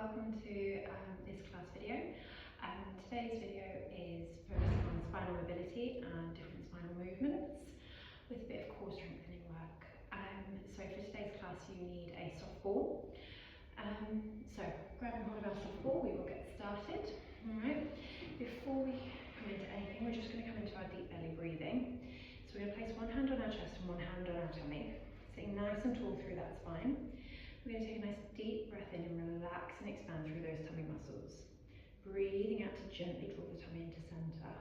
welcome to this class video. Today's video is focusing on spinal mobility and different spinal movements with a bit of core strengthening work. So for today's class you need a soft ball. So grab and hold of our soft ball, we will get started. Alright, before we come into anything, we're just going to come into our deep belly breathing. So we're going to place one hand on our chest and one hand on our tummy, sitting nice and tall through that spine. We're going to take a nice deep breath in and relax and expand through those tummy muscles. Breathing out to gently draw the tummy into centre.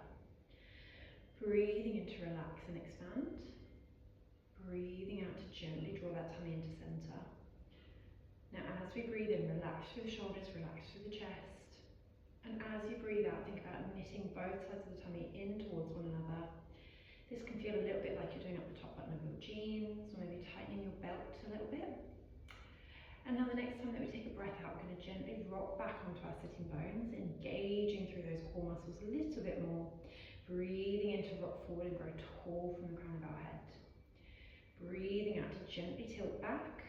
Breathing in to relax and expand. Breathing out to gently draw that tummy into centre. Now as we breathe in, relax through the shoulders, relax through the chest. And as you breathe out, think about knitting both sides of the tummy in towards one another. This can feel a little bit like you're doing up the top button of your jeans, or maybe tightening your belt a little bit. And now the next time that we take a breath out, we're going to gently rock back onto our sitting bones, engaging through those core muscles a little bit more. Breathing in to rock forward and grow tall from the crown of our head. Breathing out to gently tilt back.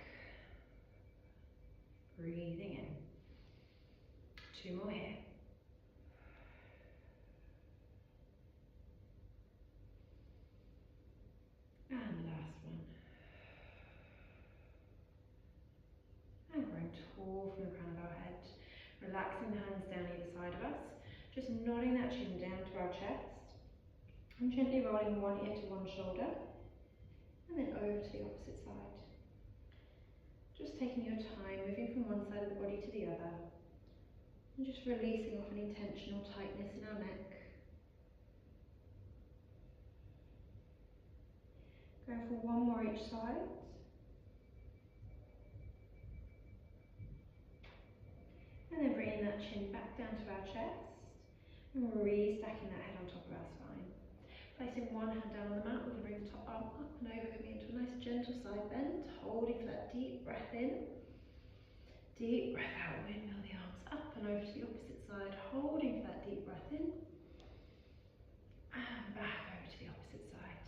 Breathing in. 2 more here. And the last one. And growing tall from the crown of our head. Relaxing the hands down either side of us. Just nodding that chin down to our chest. And gently rolling one ear to one shoulder. And then over to the opposite side. Just taking your time, moving from one side of the body to the other. And just releasing off any tension or tightness in our neck. Going for one more each side. And then bringing that chin back down to our chest. And re-stacking that head on top of our spine. Placing one hand down on the mat, we can bring the top arm up and over, coming into a nice gentle side bend. Holding for that deep breath in. Deep breath out, windmill the arms up and over to the opposite side. Holding for that deep breath in. And back over to the opposite side.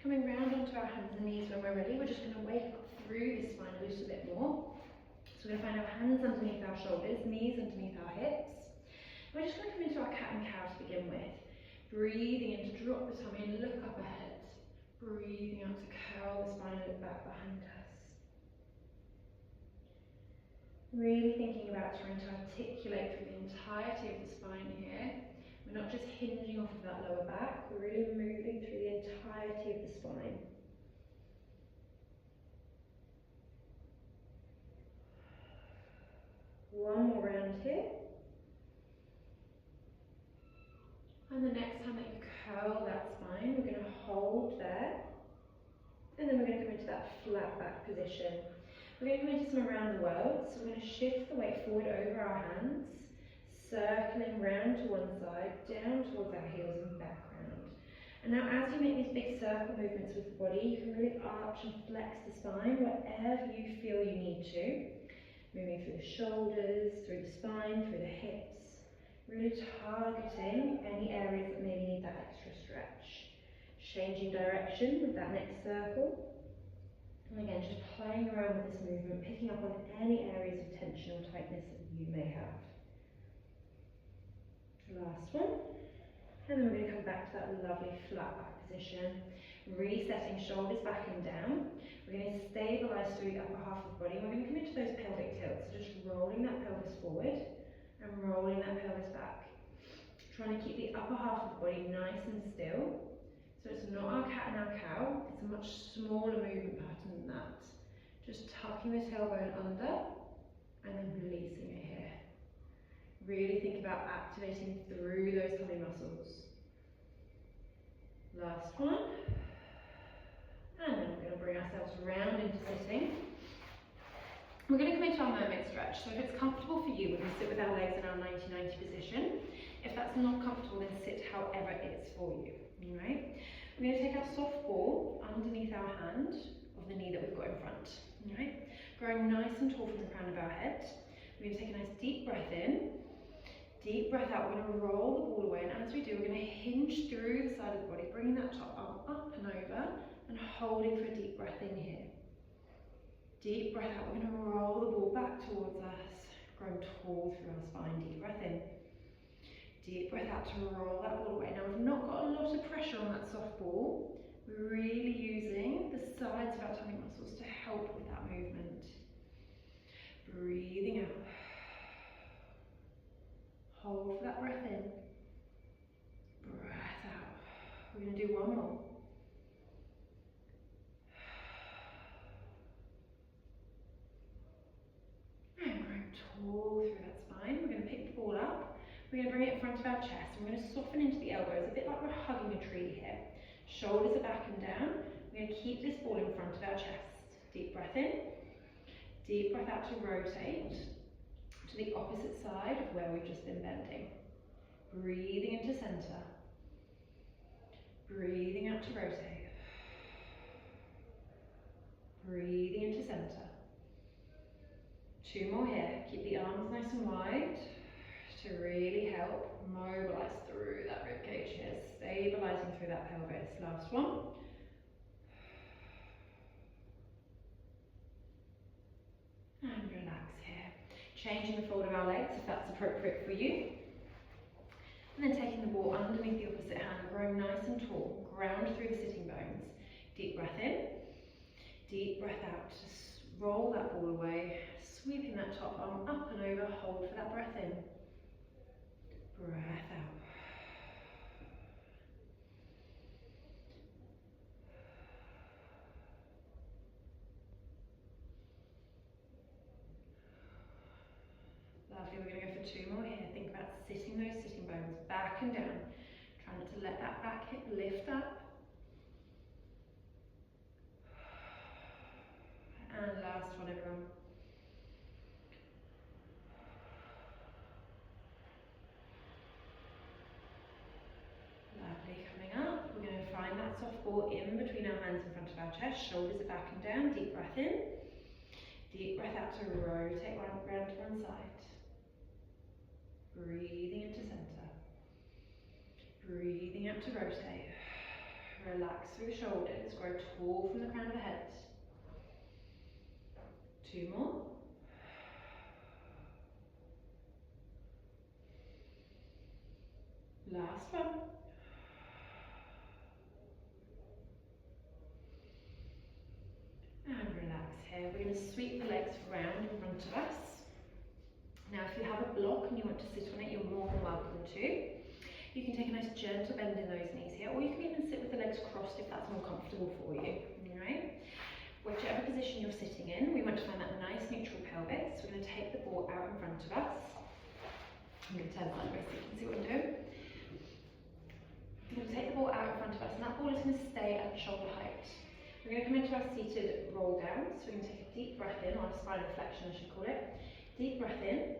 Coming round onto our hands and knees when we're ready, we're just going to wake up through the spine a little bit more. So we're going to find our hands underneath our shoulders, knees underneath our hips. We're just going to come into our cat and cow to begin with. Breathing in to drop the tummy and look up ahead. Breathing out to curl the spine and look back behind us. Really thinking about trying to articulate through the entirety of the spine here. We're not just hinging off of that lower back, we're really moving through the entirety of the spine. One more round here. And the next time that you curl that spine, we're going to hold there. And then we're going to come into that flat back position. We're going to come into some around the world. So we're going to shift the weight forward over our hands, circling round to one side, down towards our heels and back round. And now as you make these big circle movements with the body, you can really arch and flex the spine wherever you feel you need to. Moving through the shoulders, through the spine, through the hips. Really targeting any areas that maybe need that extra stretch. Changing direction with that next circle. And again, just playing around with this movement, picking up on any areas of tension or tightness that you may have. Last one. And then we're going to come back to that lovely flat back position. Resetting shoulders back and down. We're going to stabilise through the upper half of the body. We're going to come into those pelvic tilts. So just rolling that pelvis forward and rolling that pelvis back. Trying to keep the upper half of the body nice and still. So it's not our cat and our cow. It's a much smaller movement pattern than that. Just tucking the tailbone under and then releasing it here. Really think about activating through those tummy muscles. Last one. And then we're going to bring ourselves round into sitting. We're going to come into our mermaid stretch. So if it's comfortable for you, we're going to sit with our legs in our 90-90 position. If that's not comfortable, then sit however it's for you. Alright? We're going to take our soft ball underneath our hand of the knee that we've got in front. Alright? Growing nice and tall from the crown of our head. We're going to take a nice deep breath in. Deep breath out. We're going to roll the ball away, and as we do, we're going to hinge through the side of the body, bringing that top arm up and over, and holding for a deep breath in here. Deep breath out. We're going to roll the ball back towards us, grow to roll that ball away. Now we've not got a lot of pressure on that soft ball. We're really using the sides of our tummy muscles to help with that movement. Breathing out. Hold for that breath in. Breath out. We're going to do one more. And grow tall through that spine. We're going to pick the ball up. We're going to bring it in front of our chest. We're going to soften into the elbows, a bit like we're hugging a tree here. Shoulders are back and down. We're going to keep this ball in front of our chest. Deep breath in. Deep breath out to rotate to the opposite side of where we've just been bending. Breathing into center. Breathing out to rotate. Breathing into center. Two more here. Keep the arms nice and wide to really help mobilize through that ribcage here, stabilizing through that pelvis. Last one. And relax here. Changing the fold of our legs if that's appropriate for you. And then taking the ball underneath the opposite hand, growing nice and tall. Ground through the sitting bones. Deep breath in. Deep breath out. Just roll that ball away. Sweeping that top arm up and over. Hold for that breath in. Breath out. Lovely, we're going to go for two more here. Think about sitting those sitting bones back and down. Try not to let that back hip lift up. And last one, everyone. Lovely, coming up. We're going to find that soft ball in between our hands in front of our chest. Shoulders are back and down. Deep breath in. Deep breath out to rotate round to one side. Breathing into center. Breathing out to rotate. Relax through the shoulders. Grow tall from the crown of the head. Two more. Last one. And relax here. We're going to sweep the legs round in front of us. Now if you have a block and you want to sit on it, you're more than welcome to. You can take a nice gentle bend in those knees here, or you can even sit with the legs crossed if that's more comfortable for you. Alright? Whichever position you're sitting in, we want to find that nice neutral pelvis. So we're going to take the ball out in front of us. I'm going to turn sideways so you can see what I'm doing. We're going to take the ball out in front of us, and that ball is going to stay at shoulder height. We're going to come into our seated roll down. So we're going to take a deep breath in, or a spinal flexion I should call it. Deep breath in.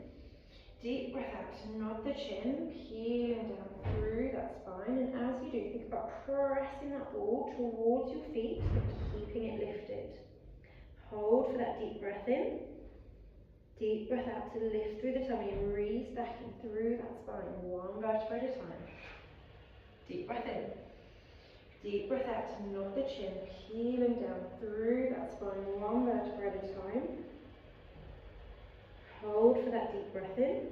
Deep breath out to nod the chin, peeling down through that spine, and as you do, think about pressing that ball towards your feet, but keeping it lifted. Hold for that deep breath in. Deep breath out to lift through the tummy and re-stacking through that spine, one vertebra at a time. Deep breath in. Deep breath out to nod the chin, peeling down through that spine, one vertebra at a time. Hold for that deep breath in.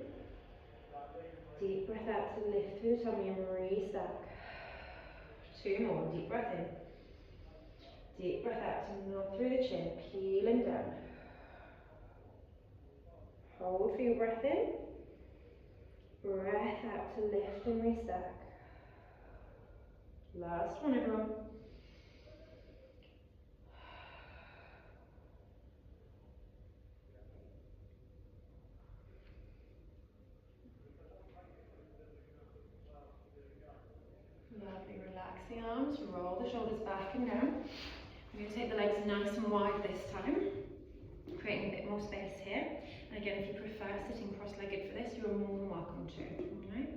Deep breath out to lift through the tummy and re-stack. Two more. Deep breath in. Deep breath out to nod through the chin, peeling down. Hold for your breath in. Breath out to lift and re-stack. Last one, everyone. Lovely, relax the arms, roll the shoulders back and down. I'm going to take the legs nice and wide this time, creating a bit more space here. And again, if you prefer sitting cross-legged for this, you are more than welcome to. Alright?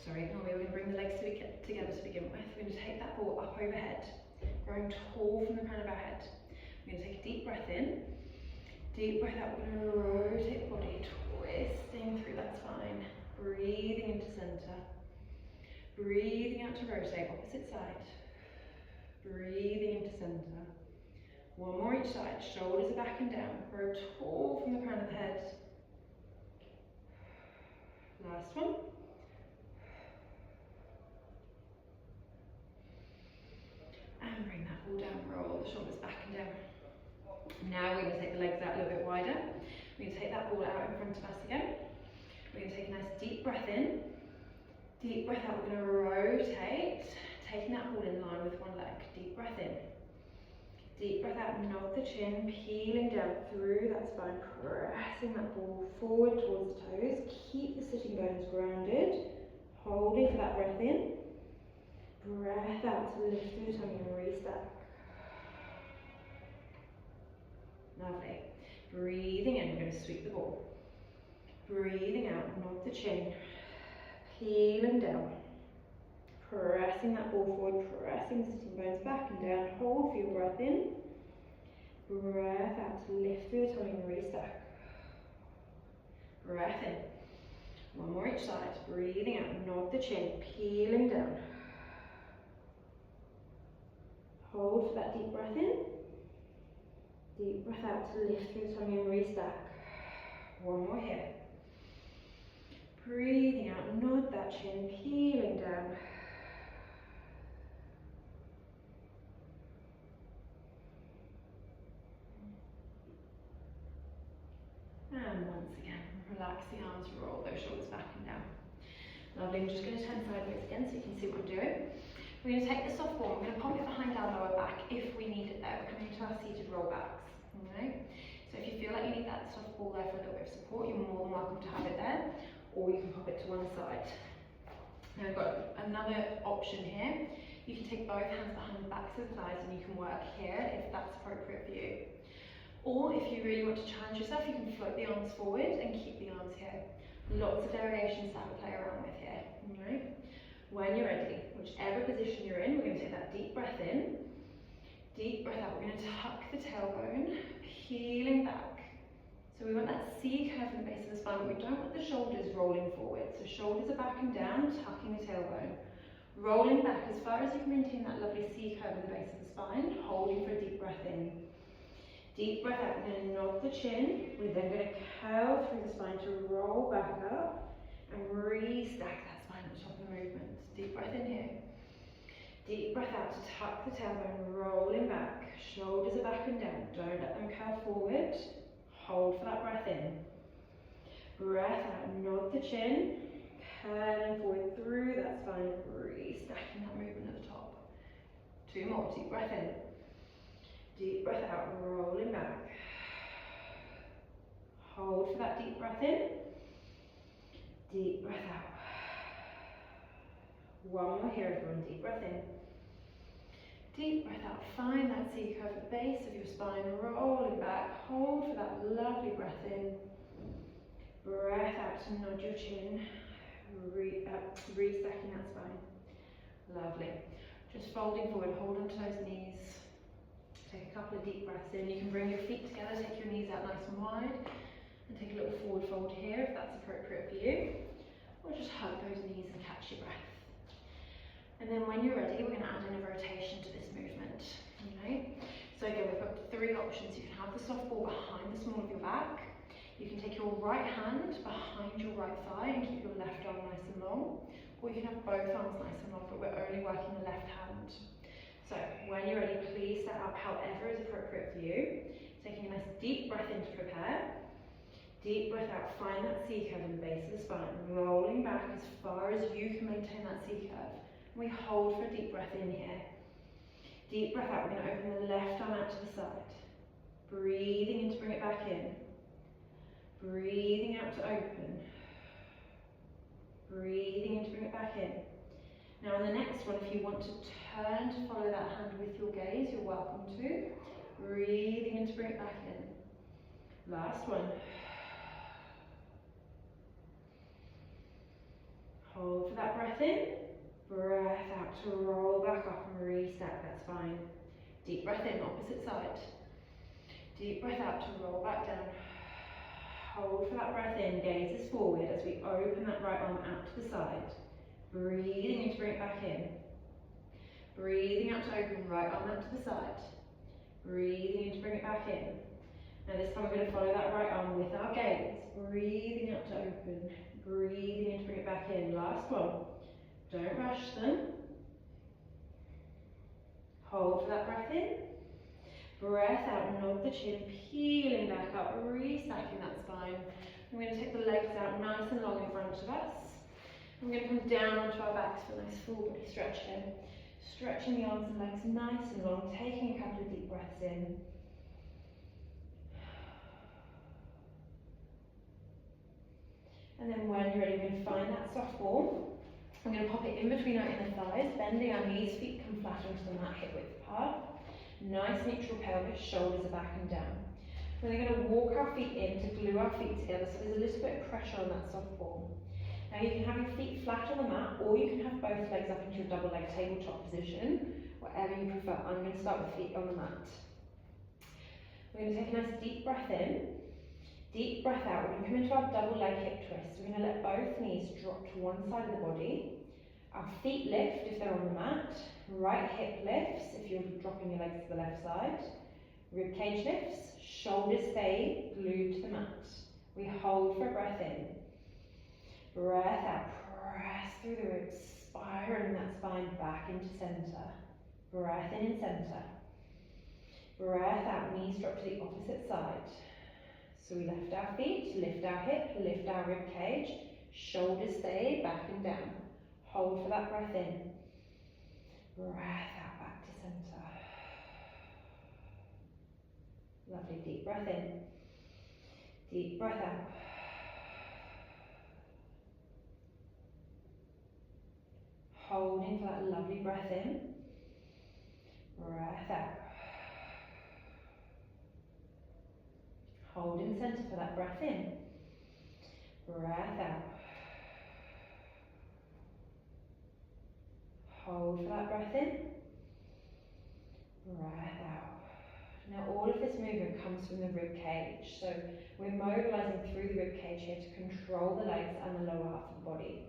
Sorry, ignore me, we're going to bring the legs together to begin with. We're going to take that ball up overhead, growing tall from the crown of our head. We're going to take a deep breath in. Deep breath out, we're going to rotate the body, twisting through that spine, breathing into center. Breathing out to rotate, opposite side. Breathing into center. One more each side, shoulders are back and down. Grow tall from the crown of the head. Last one. the shoulders back and down. Now we're going to take the legs out a little bit wider. We're going to take that ball out in front of us again. We're going to take a nice deep breath in. Deep breath out, we're going to rotate, taking that ball in line with one leg. Deep breath in. Deep breath out, nod the chin, peeling down through that spine, pressing that ball forward towards the toes. Keep the sitting bones grounded, holding for that breath in. Breath out to lift through the tummy and restart. Lovely. Breathing in, we're going to sweep the ball. Breathing out, nod the chin, peeling down. Pressing that ball forward, pressing the sitting bones back and down. Hold for your breath in. Breath out to lift through the tummy and restack. Breath in. One more each side. Breathing out, nod the chin, peeling down. Hold for that deep breath in. Deep breath out to lift through the tummy and restack. One more here. Breathing out, nod that chin, peeling down. And once again, relax the arms, roll those shoulders back and down. Lovely, I'm just going to turn sideways again so you can see what I'm doing. We're going to take the soft ball, we're going to pop it behind our lower back if we need it there. We're coming into our seated roll backs. Okay? So if you feel like you need that soft ball there for a little bit of support, you're more than welcome to have it there, or you can pop it to one side. Now we've got another option here. You can take both hands behind the backs of the thighs and you can work here if that's appropriate for you. Or if you really want to challenge yourself, you can float the arms forward and keep the arms here. Lots of variations to have a play around with here. Right? When you're ready, whichever position you're in, we're going to take that deep breath in. Deep breath out. We're going to tuck the tailbone, peeling back. So we want that C curve in the base of the spine, but we don't want the shoulders rolling forward. So shoulders are back and down, tucking the tailbone. Rolling back as far as you can maintain that lovely C curve in the base of the spine, holding for a deep breath in. Deep breath out, we're going to nod the chin. We're then going to curl through the spine to roll back up and restack that spine at the top of the movement. Deep breath in here. Deep breath out to tuck the tailbone, rolling back. Shoulders are back and down. Don't let them curl forward. Hold for that breath in. Breath out, nod the chin. Curling forward through that spine, restacking that movement at the top. Two more, deep breath in. Deep breath out, rolling back. Hold for that deep breath in. Deep breath out. One more here, everyone. Deep breath in. Deep breath out. Find that C curve at the base of your spine, rolling back. Hold for that lovely breath in. Breath out to nod your chin. Restacking that spine. Lovely. Just folding forward, hold onto those knees. Take a couple of deep breaths in. You can bring your feet together, take your knees out nice and wide, and take a little forward fold here if that's appropriate for you. Or just hug those knees and catch your breath. And then when you're ready, we're going to add in a rotation to this movement. Okay? So again, we've got three options. You can have the soft ball behind the small of your back. You can take your right hand behind your right thigh and keep your left arm nice and long. Or you can have both arms nice and long, but we're only working the left hand. So when you're ready, please set up however is appropriate for you. Taking a nice deep breath in to prepare. Deep breath out, find that C curve in the base of the spine. Rolling back as far as you can maintain that C curve. We hold for a deep breath in here. Deep breath out, we're going to open the left arm out to the side. Breathing in to bring it back in. Breathing out to open. Breathing in to bring it back in. Now on the next one, if you want to turn to follow that hand with your gaze, you're welcome to. Breathing in to bring it back in. Last one. Hold for that breath in. Breath out to roll back up and restack that spine. Deep breath in, opposite side. Deep breath out to roll back down. Hold for that breath in, gaze is forward as we open that right arm out to the side. Breathing in to bring it back in. Breathing out to open, right arm out to the side. Breathing in to bring it back in. Now this time we're going to follow that right arm with our gaze. Breathing out to open. Breathing in to bring it back in. Last one. Don't rush them. Hold for that breath in. Breath out, nod the chin, peeling back up, restacking that spine. I'm going to take the legs out nice and long in front of us. I'm going to come down onto our backs for a nice full body stretch here. Stretching the arms and legs nice and long, taking a couple of deep breaths in. And then when you're ready, we're going to find that soft ball. I'm going to pop it in between our inner thighs, bending our knees, feet come flat onto the mat, hip width apart. Nice neutral pelvis, shoulders are back and down. We're then going to walk our feet in to glue our feet together, so there's a little bit of pressure on that soft ball. Now you can have your feet flat on the mat, or you can have both legs up into a double leg tabletop position, whatever you prefer. I'm going to start with feet on the mat. We're going to take a nice deep breath in. Deep breath out. We're going to come into our double leg hip twist. We're going to let both knees drop to one side of the body. Our feet lift if they're on the mat. Right hip lifts if you're dropping your legs to the left side. Rib cage lifts. Shoulders stay glued to the mat. We hold for a breath in. Breath out. Press through the ribs. Spiraling that spine back into centre. Breath in centre. Breath out. Knees drop to the opposite side. So we lift our feet, lift our hip, lift our rib cage, shoulders stay back and down. Hold for that breath in. Breath out back to centre. Lovely, deep breath in. Deep breath out. Holding for that lovely breath in. Breath out. Hold in centre for that breath in. Breath out. Hold for that breath in. Breath out. Now all of this movement comes from the rib cage. So we're mobilising through the rib cage here to control the legs and the lower half of the body.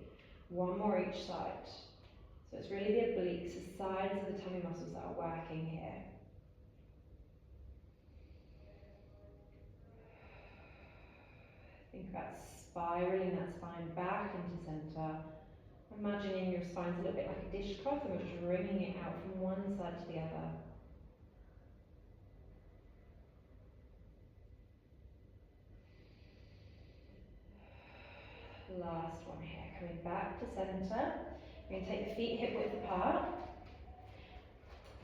One more each side. So it's really the obliques, the sides of the tummy muscles that are working here. Think about spiraling that spine back into centre. Imagining your spine's a little bit like a dishcloth and we're just wringing it out from one side to the other. Last one here, coming back to centre. We're going to take the feet hip width apart.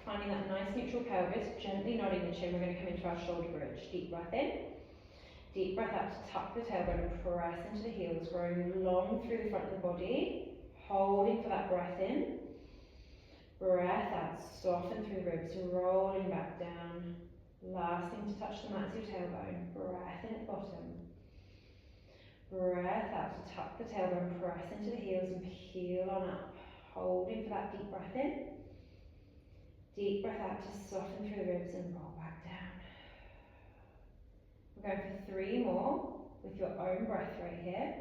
Finding that nice neutral pelvis, gently nodding the chin. We're going to come into our shoulder bridge. Deep breath in. Deep breath out to tuck the tailbone and press into the heels, growing long through the front of the body, holding for that breath in. Breath out, soften through the ribs, rolling back down. Last thing to touch the mat is your tailbone. Breath in at the bottom. Breath out to tuck the tailbone, press into the heels and peel on up. Holding for that deep breath in. Deep breath out to soften through the ribs and roll back down. We're going for 3 more with your own breath right here.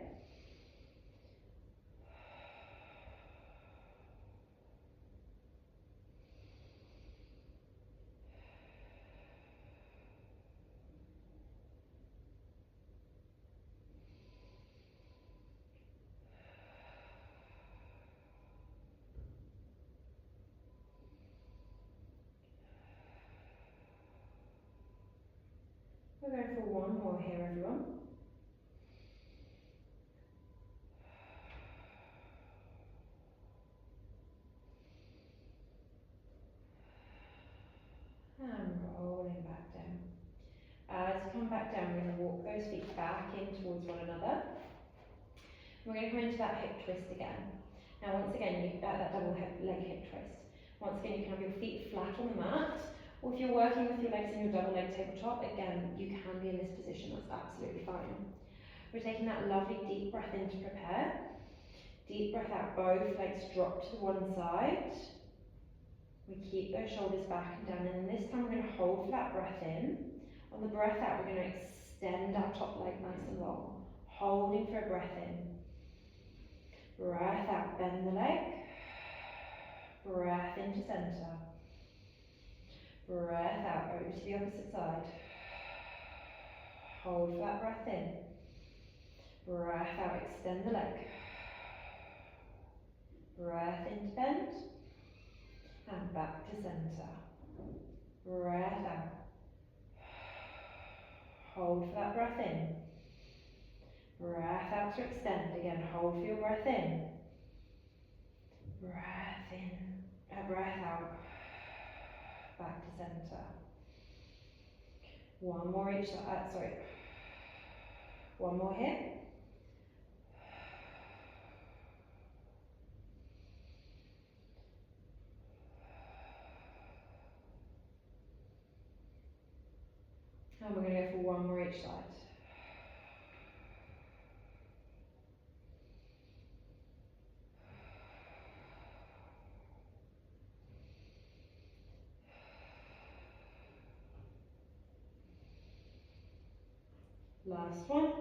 We're going for 1 more here, everyone. And rolling back down. As you come back down, we're going to walk those feet back in towards one another. We're going to come into that hip twist again. Now once again, that double leg hip twist. Once again, you can have your feet flat on the mat, or if you're working with your legs in your double leg tabletop, again, you can be in this position, that's absolutely fine. We're taking that lovely deep breath in to prepare. Deep breath out, both legs drop to one side. We keep those shoulders back and down, and this time we're going to hold for that breath in. On the breath out, we're going to extend our top leg nice and long, holding for a breath in. Breath out, bend the leg. Breath into centre. Breath out, over to the opposite side. Hold for that breath in. Breath out, extend the leg. Breath into bend. And back to centre. Breath out. hold for that breath in. Breath out to extend. Again, hold for your breath in. Breath in, breath out. Back to center. One more each side, one more here. And we're going to go for one more each side. Last one.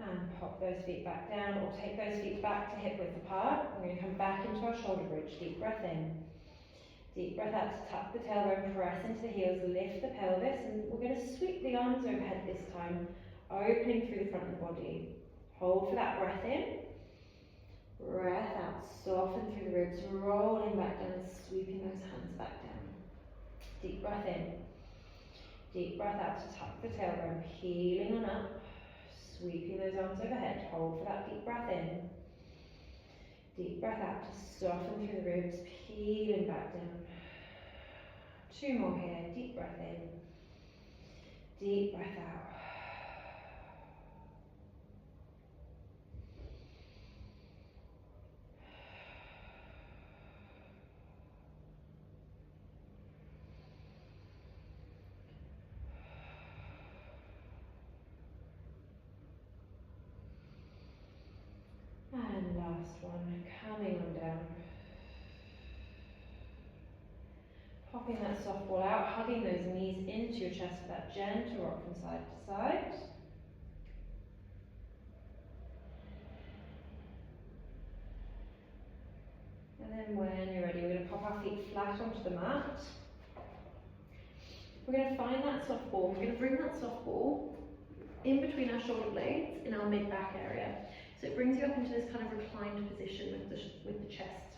And pop those feet back down, or take those feet back to hip width apart. We're going to come back into our shoulder bridge. Deep breath in. Deep breath out to tuck the tailbone, press into the heels, lift the pelvis, and we're going to sweep the arms overhead this time, opening through the front of the body. Hold for that breath in. Breath out, soften through the ribs, rolling back down, sweeping those hands back down. Deep breath in. Deep breath out to tuck the tailbone, peeling on up. Sweeping those arms overhead, hold for that deep breath in. Deep breath out to soften through the ribs, peeling back down. Two more here, deep breath in. Deep breath out. And last one, coming on down. Popping that soft ball out, hugging those knees into your chest for that gentle rock from side to side. And then when you're ready, we're going to pop our feet flat onto the mat. We're going to find that soft ball. We're going to bring that soft ball in between our shoulder blades in our mid-back area. So it brings you up into this kind of reclined position with the chest.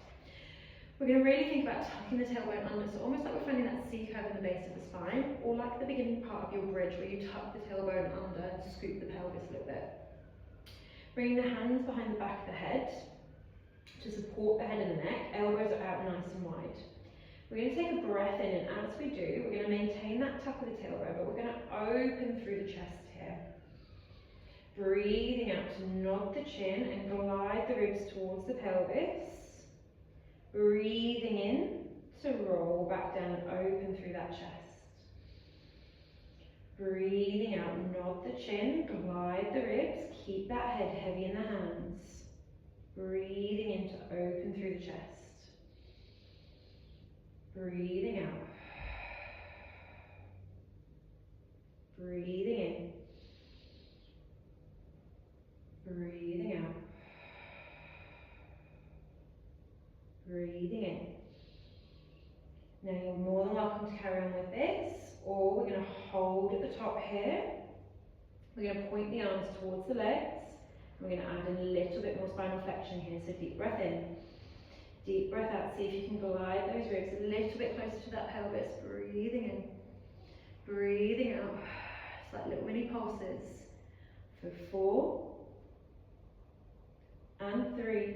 We're going to really think about tucking the tailbone under, so almost like we're finding that C curve in the base of the spine, or like the beginning part of your bridge where you tuck the tailbone under and scoop the pelvis a little bit. Bringing the hands behind the back of the head to support the head and the neck, elbows are out nice and wide. We're going to take a breath in, and as we do, we're going to maintain that tuck of the tailbone, but we're going to open through the chest here. Breathing out to nod the chin and glide the ribs towards the pelvis. Breathing in to roll back down and open through that chest. Breathing out, nod the chin, glide the ribs, keep that head heavy in the hands. Breathing in to open through the chest. Breathing out. Breathing in. Breathing out. Breathing in. Now you're more than welcome to carry on with this, or we're going to hold at the top here. We're going to point the arms towards the legs. We're going to add a little bit more spinal flexion here, so deep breath in. Deep breath out, see if you can glide those ribs a little bit closer to that pelvis. Breathing in. Breathing out. It's like little mini pulses. For 4, and 3,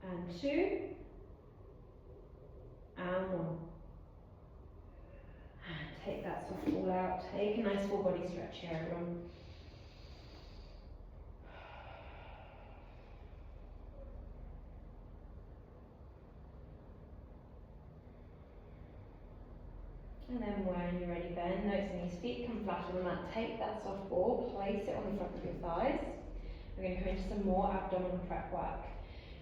and 2, and 1. And take that soft ball out. Take a nice full body stretch here, everyone. And then when you're ready, bend those knees, feet come flat on the mat. Take that soft ball, place it on the front of your thighs. We're going to come into some more abdominal prep work.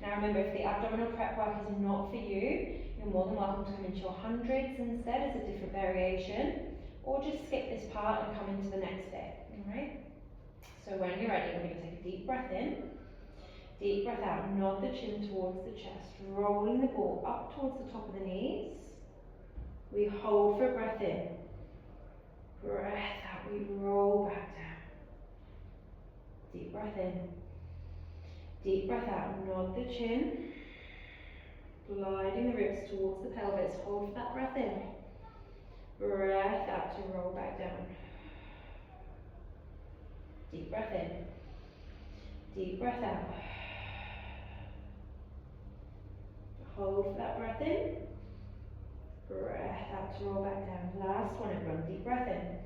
Now remember, if the abdominal prep work is not for you, you're more than welcome to come into your hundreds instead as a different variation, or just skip this part and come into the next bit, alright? So when you're ready, we're going to take a deep breath in, deep breath out, nod the chin towards the chest, rolling the ball up towards the top of the knees. We hold for a breath in, breath out, we roll breath in. Deep breath out, nod the chin. Gliding the ribs towards the pelvis, hold that breath in. Breath out to roll back down. Deep breath in. Deep breath out. Hold that breath in. Breath out to roll back down. Last one, everyone. Deep breath in.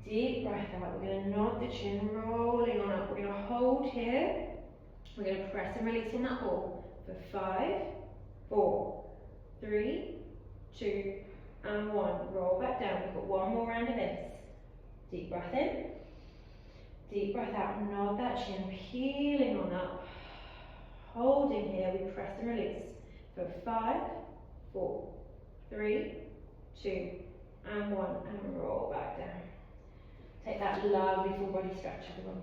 Deep breath out. We're going to nod the chin, rolling on up. We're going to hold here. We're going to press and release on that ball for 5, 4, 3, 2, and 1. Roll back down. We've got one more round of this. Deep breath in. Deep breath out. Nod that chin, peeling on up. Holding here. We press and release for 5, 4, 3, 2, and 1. And roll back down. Take that lovely full body stretch, everyone.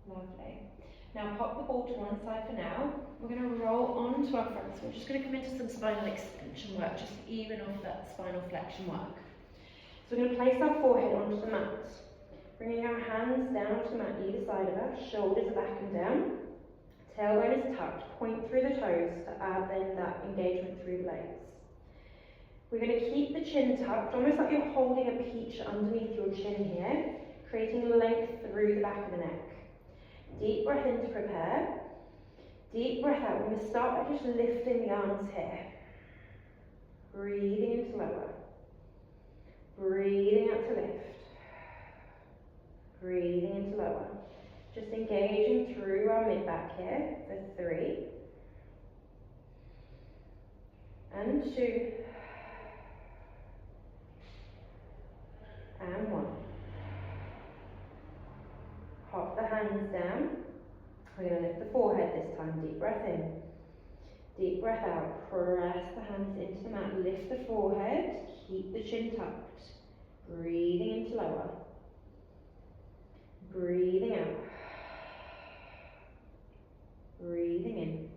Lovely. Now pop the ball to one side for now. We're going to roll onto our front. So we're just going to come into some spinal extension work, just to even off that spinal flexion work. So we're going to place our forehead onto the mat. Bringing our hands down onto the mat either side of us. Shoulders are back and down. Tailbone is tucked. Point through the toes to add then that engagement through the legs. We're going to keep the chin tucked, almost like you're holding a peach underneath your chin here, creating length through the back of the neck. Deep breath in to prepare. Deep breath out. We're going to start by just lifting the arms here. Breathing into lower. Breathing out to lift. Breathing into lower. Just engaging through our mid-back here for 3. And 2. And 1. Hop the hands down. We're going to lift the forehead this time. Deep breath in. Deep breath out. Press the hands into the mat. Lift the forehead. Keep the chin tucked. Breathing into lower. Breathing out. Breathing in.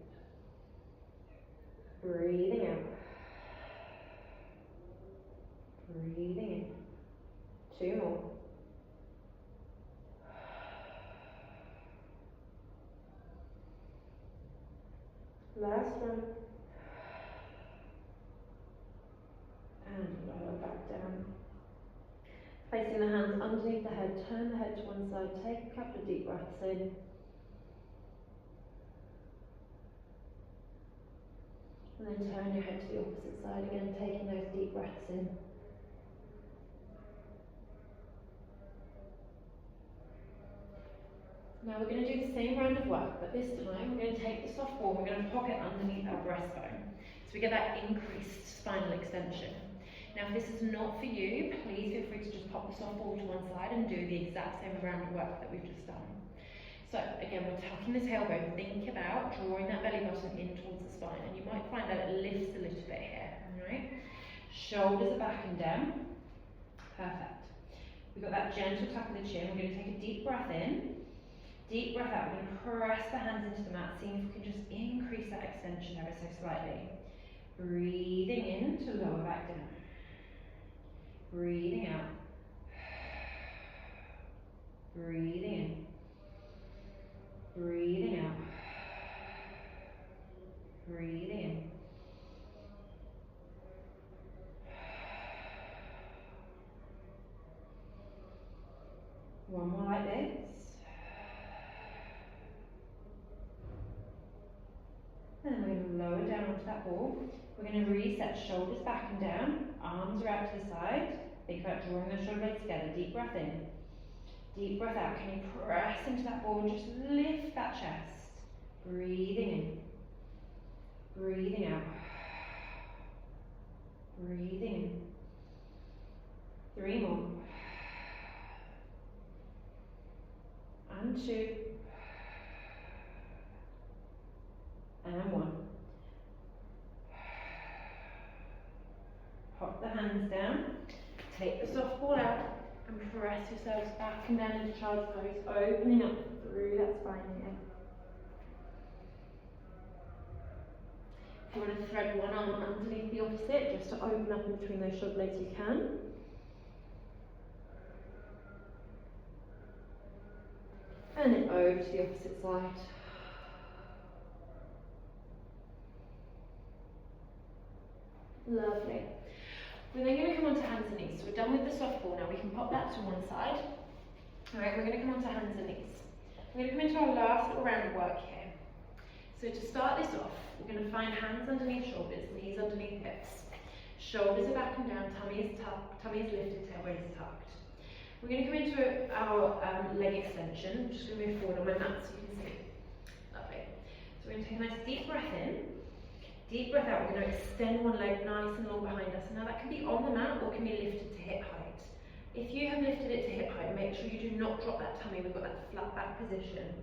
Breathing out. Breathing in. 2 more. Last one. And lower back down. Placing the hands underneath the head, turn the head to one side, take a couple of deep breaths in. And then turn your head to the opposite side again, taking those deep breaths in. Now we're going to do the same round of work, but this time we're going to take the soft ball, we're going to pop it underneath our breastbone. So we get that increased spinal extension. Now if this is not for you, please feel free to just pop the soft ball to one side and do the exact same round of work that we've just done. So again, we're tucking the tailbone. Think about drawing that belly button in towards the spine, and you might find that it lifts a little bit here, alright? Shoulders are back and down. Perfect. We've got that gentle tuck of the chin. We're going to take a deep breath in. Deep breath out. We're going to press the hands into the mat, seeing if we can just increase that extension ever so slightly. Breathing in to lower back down. Breathing out. Breathing in. Breathing out. Breathing in. One more like this. And then we're going to lower down onto that ball. We're going to reset, shoulders back and down, arms are out to the side. Think about drawing those shoulder blades together. Deep breath in. Deep breath out. Can you press into that ball and just lift that chest? Breathing in. Breathing out. Breathing in. 3 more. And 2. And 1. Pop the hands down. Take the soft ball out and press yourselves back and down into child's pose, opening up through that spine here. If you want to thread one arm underneath the opposite, just to open up in between those shoulder blades, you can. And then over to the opposite side. Lovely. We're then going to come on to hands and knees. So we're done with the softball now. We can pop that to one side. Alright, we're going to come on to hands and knees. We're going to come into our last little round of work here. So to start this off, we're going to find hands underneath shoulders, knees underneath hips. Shoulders are back and down, tummy is tucked, tummy is lifted, tailbone is tucked. We're going to come into our leg extension. I'm just going to move forward on my mat so you can see. Lovely. So we're going to take a nice deep breath in. Deep breath out. We're going to extend one leg nice and long behind us. Now that can be on the mat or can be lifted to hip height. If you have lifted it to hip height, make sure you do not drop that tummy. We've got that flat back position.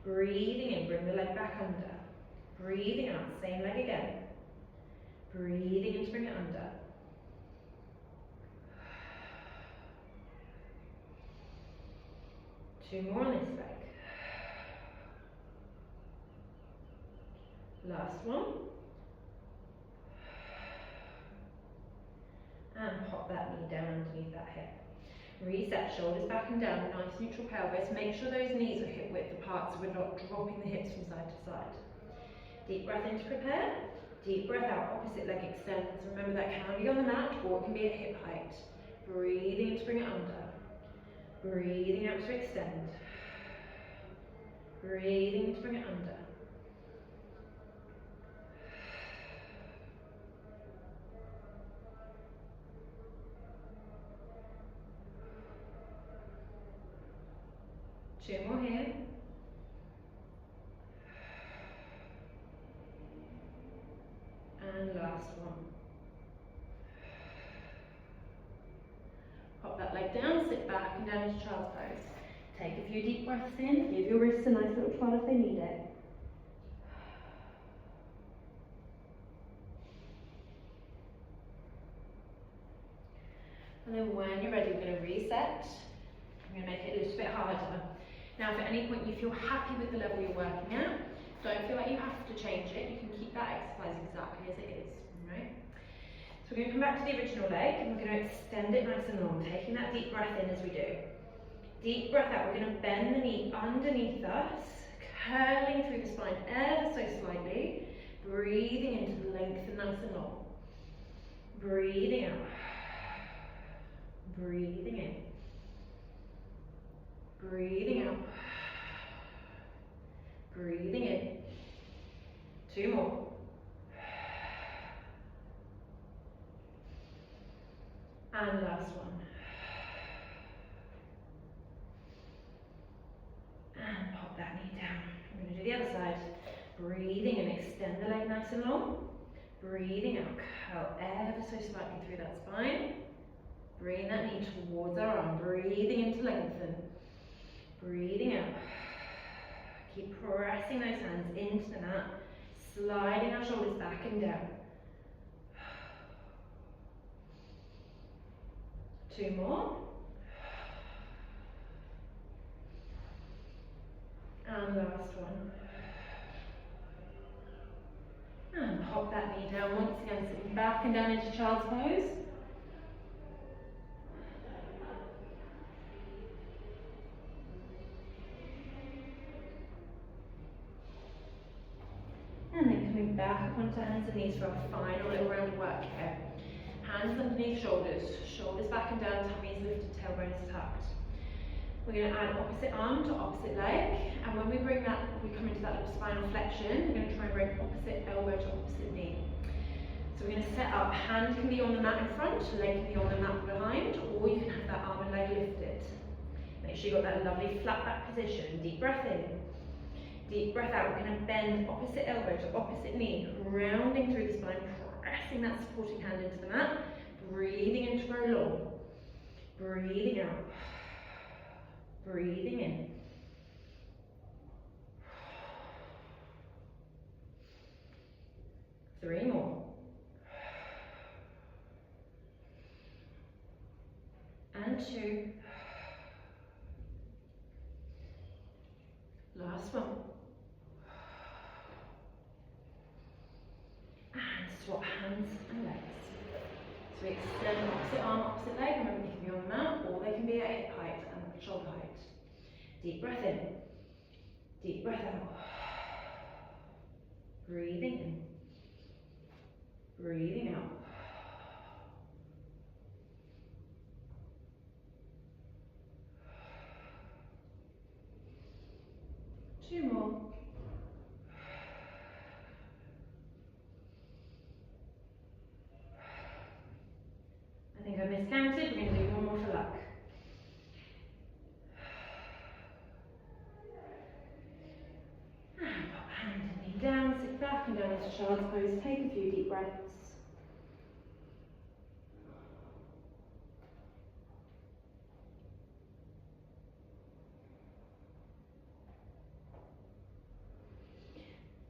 Breathing in, bring the leg back under. Breathing out, same leg again. Breathing in to bring it under. Two more on this leg. Last one. And pop that knee down underneath that hip. Reset, shoulders back and down, nice neutral pelvis. Make sure those knees are hip width apart so we're not dropping the hips from side to side. Deep breath in to prepare. Deep breath out, opposite leg extends. Remember that can be on the mat or it can be at hip height. Breathing in to bring it under. Breathing out to extend. Breathing to bring it under. Two more here. And last one. Pop that leg down, sit back and down into child's pose. Take a few deep breaths in, give your wrists a nice little twirl if they need it. And then when you're ready, we're going to reset. I'm going to make it a little bit harder. Now, if at any point you feel happy with the level you're working at, don't feel like you have to change it. You can keep that exercise exactly as it is. Right? So we're going to come back to the original leg and we're going to extend it nice and long, taking that deep breath in as we do. Deep breath out. We're going to bend the knee underneath us, curling through the spine ever so slightly, breathing into the length and nice and long. Breathing out. Breathing in. Breathing out. Breathing in. Two more. And last one. And pop that knee down. We're going to do the other side. Breathing and extend the leg nice and long. Breathing out. Curl ever so slightly through that spine. Bring that knee towards our arm. Breathing in to lengthen. Breathing out. Keep pressing those hands into the mat. Sliding our shoulders back and down. Two more. And last one. And hop that knee down once again, sitting back and down into child's pose. And then coming back up onto hands and knees for our final little round of work here. Hands underneath shoulders, shoulders back and down, tummy is lifted, tailbone is tucked. We're going to add opposite arm to opposite leg, and when we bring that, we come into that little spinal flexion, we're going to try and bring opposite elbow to opposite knee. So we're going to set up, hand can be on the mat in front, leg can be on the mat behind, or you can have that arm and leg lifted. Make sure you've got that lovely flat back position. Deep breath in. Deep breath out. We're going to bend opposite elbow to opposite knee, rounding through the spine, pressing that supporting hand into the mat, breathing in to grow long, breathing out, breathing in. Three more. And two. Last one. swap hands and legs. So we extend opposite arm, opposite leg. Remember, they can be on the mat or they can be at hip height and shoulder height. Deep breath in. Deep breath out. Breathing in. Breathing out. Two more. I think I miscounted. We're going to do one more for luck. And pop hand and knee down, sit back and down into child's pose. Take a few deep breaths.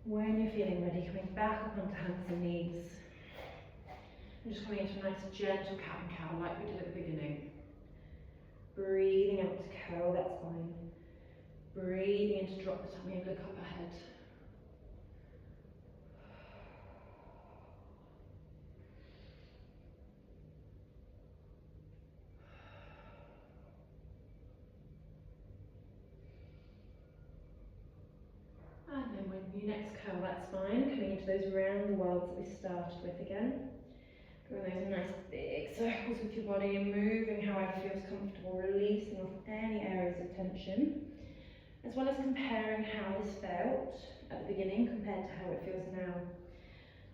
When you're feeling ready, coming back up onto hands and knees. And just coming into a nice gentle cat and cow like we did at the beginning. Breathing out to curl that spine. Breathing in to drop the tummy and look up ahead. And then when you next curl that spine, coming into those round welds that we started with again. Drawing those nice big circles with your body and moving however feels comfortable, releasing off any areas of tension, as well as comparing how this felt at the beginning compared to how it feels now.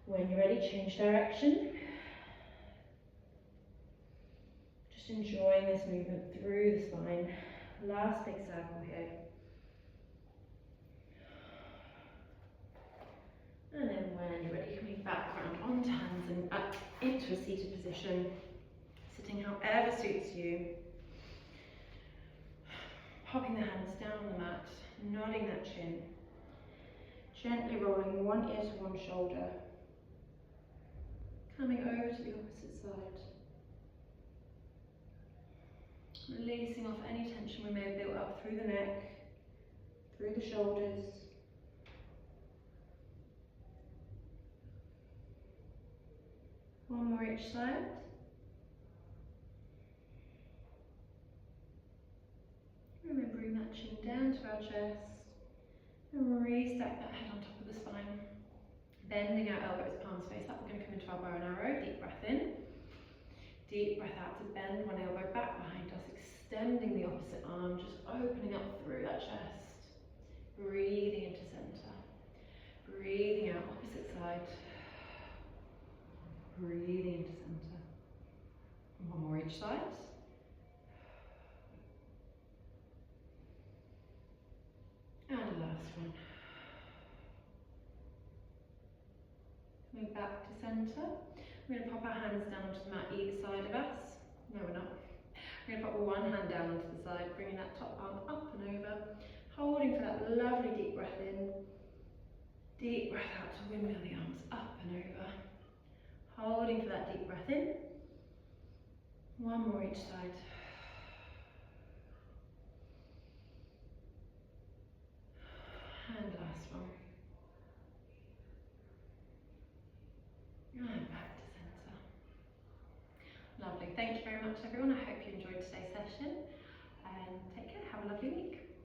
When you're ready, change direction. Just enjoying this movement through the spine. Last big circle here. And then when you're ready, coming back round onto hands and up into a seated position, sitting however suits you. Popping the hands down on the mat, nodding that chin. Gently rolling one ear to one shoulder. Coming over to the opposite side. Releasing off any tension we may have built up through the neck, through the shoulders. One more each side. Remembering that chin down to our chest. And re-stack that head on top of the spine. Bending our elbows, palms face up. We're going to come into our bow and arrow. Deep breath in. Deep breath out to bend one elbow back behind us. Extending the opposite arm, just opening up through that chest. Breathing into center. Breathing out, opposite side. Breathing into center. One more each side. And a last one. Coming back to center. We're going to pop our hands down onto the mat either side of us. No, we're not. We're going to pop one hand down onto the side, bringing that top arm up and over. Holding for that lovely deep breath in. Deep breath out to windmill the arms up and over. Holding for that deep breath in. One more each side. And last one. And back to centre. Lovely. Thank you very much, everyone. I hope you enjoyed today's session. And take care. Have a lovely week.